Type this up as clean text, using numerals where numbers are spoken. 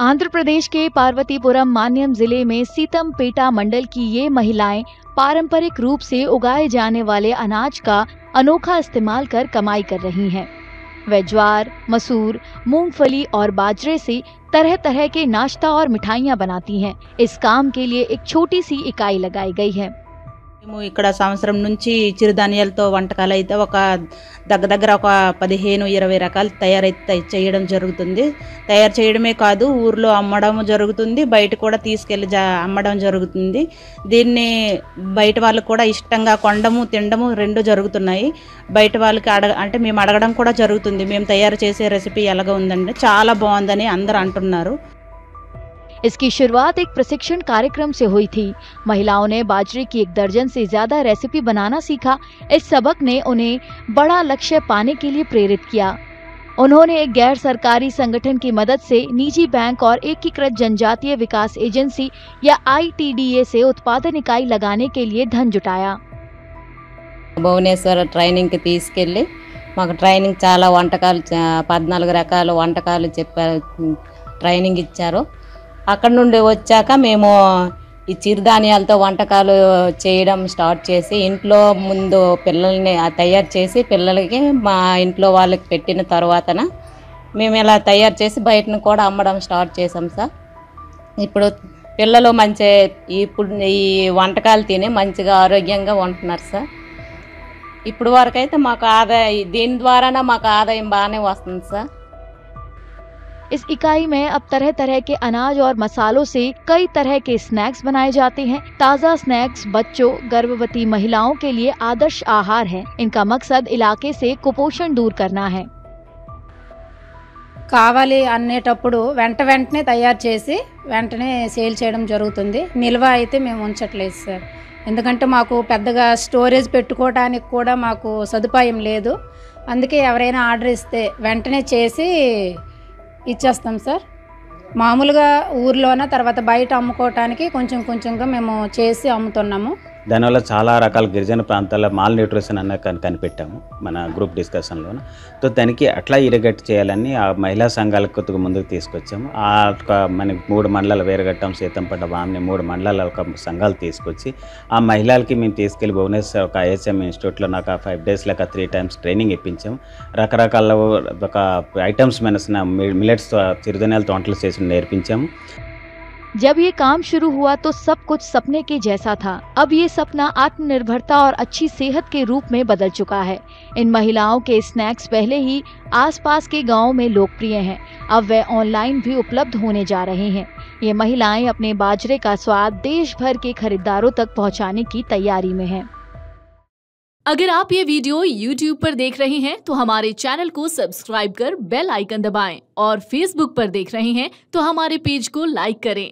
आंध्र प्रदेश के पार्वतीपुरम मान्यम जिले में सीतमपेटा मंडल की ये महिलाएं पारंपरिक रूप से उगाए जाने वाले अनाज का अनोखा इस्तेमाल कर कमाई कर रही हैं। वे ज्वार, मसूर, मूंगफली और बाजरे से तरह तरह के नाश्ता और मिठाइयां बनाती हैं। इस काम के लिए एक छोटी सी इकाई लगाई गई है। మేము ఇక్కడ సంవత్సరం నుంచి చిరుధాన్యాలతో వంటకాలు అయితే ఒక దగ్గర ఒక 15-20 రకాలు చేయడం జరుగుతుంది. తయారు చేయడమే కాదు, ఊర్లో అమ్మడం జరుగుతుంది, బయట కూడా తీసుకెళ్ళి అమ్మడం జరుగుతుంది. దీన్ని బయట వాళ్ళు కూడా ఇష్టంగా కొనడము తినడము రెండు జరుగుతున్నాయి. బయట వాళ్ళకి అంటే మేము అడగడం కూడా జరుగుతుంది, మేము తయారు చేసే రెసిపీ ఎలాగ ఉందంటే చాలా బాగుందని అందరూ అంటున్నారు. इसकी शुरुआत एक प्रशिक्षण कार्यक्रम से हुई थी। महिलाओं ने बाजरे की 1 दर्जन से ज्यादा रेसिपी बनाना सीखा। इस सबक ने उन्हें बड़ा लक्ष्य पाने के लिए प्रेरित किया। उन्होंने एक गैर सरकारी संगठन की मदद से निजी बैंक और एकीकृत जनजातीय विकास एजेंसी या ITDA से उत्पादन इकाई लगाने के लिए धन जुटाया। భువనేశ్వర్ ట్రైనింగ్ కి తీసుకెళ్ళి మాకు ట్రైనింగ్ చాలా వంటకాలు 14 రకాల వంటకాలు చెప్పారు, ట్రైనింగ్ ఇచ్చారు. అక్కడ నుండి వచ్చాక మేము ఈ చిరుధాన్యాలతో వంటకాలు చేయడం స్టార్ట్ చేసి ఇంట్లో ముందు పిల్లల్ని తయారు చేసి పిల్లలకి మా ఇంట్లో వాళ్ళకి పెట్టిన తర్వాతన మేము ఇలా తయారు చేసి బయటను కూడా అమ్మడం స్టార్ట్ చేసాం సార్. ఇప్పుడు పిల్లలు ఈ వంటకాలు తిని మంచిగా ఆరోగ్యంగా ఉంటున్నారు సార్. ఇప్పుడు వరకైతే మాకు ఆదాయం దీని ద్వారానే మాకు ఆదాయం బాగానే వస్తుంది సార్. इस इकाई में अब तरह तरह के अनाज और मसालों से कई तरह के स्नैक्स बनाए जाते हैं। ताज़ा स्नैक्स बच्चों, गर्भवती महिलाओं के लिए आदर्श आहार है। इनका मकसद इलाके से कुपोषण दूर करना है। కావాలి అనేటప్పుడు వెంటనే తయారు చేసి వెంటనే సేల్ చేయడం జరుగుతుంది. నిల్వ అయితే మేము ఉంచట్లేదు సార్, ఎందుకంటే మాకు పెద్దగా స్టోరేజ్ పెట్టుకోవడానికి కూడా మాకు సదుపాయం లేదు. అందుకే ఎవరైనా ఆర్డర్ ఇస్తే వెంటనే చేసి ఇచ్చేస్తాం సార్. మామూలుగా ఊర్లోన తర్వాత బయట అమ్ముకోవటానికి కొంచెంగా మేము చేసి అమ్ముతున్నాము. దానివల్ల చాలా రకాల గిరిజన ప్రాంతాల్లో మాల్ న్యూట్రిషన్ అన్న కనిపెట్టాము మన గ్రూప్ డిస్కషన్లో. సో దానికి అట్లా ఇరగట్ చేయాలని ఆ మహిళా సంఘాలకు కొద్దిగా ముందుకు తీసుకొచ్చాము. మనకి 3 మండలాలు వేరగట్టం, సీతంపేట, వామిని 3 మండలాల ఒక సంఘాలు తీసుకొచ్చి ఆ మహిళలకి మేము తీసుకెళ్ళి భువనేశ్వర్ ఒక ISM ఇన్స్టిట్యూట్లో నాకు 5 days లేక 3 times ట్రైనింగ్ ఇప్పించాము. రకరకాల ఒక ఐటమ్స్ మన మిల్లెట్స్ చిరుధాన్యాలతో వంటలు చేసి నేర్పించాము. जब ये काम शुरू हुआ तो सब कुछ सपने के जैसा था। अब ये सपना आत्मनिर्भरता और अच्छी सेहत के रूप में बदल चुका है। इन महिलाओं के स्नैक्स पहले ही आसपास के गांवों में लोकप्रिय हैं। अब वे ऑनलाइन भी उपलब्ध होने जा रहे हैं। ये महिलाएं अपने बाजरे का स्वाद देश भर के खरीदारों तक पहुंचाने की तैयारी में हैं। अगर आप ये वीडियो YouTube पर देख रहे हैं तो हमारे चैनल को सब्सक्राइब कर बेल आइकन दबाएं और Facebook पर देख रहे हैं तो हमारे पेज को लाइक करें।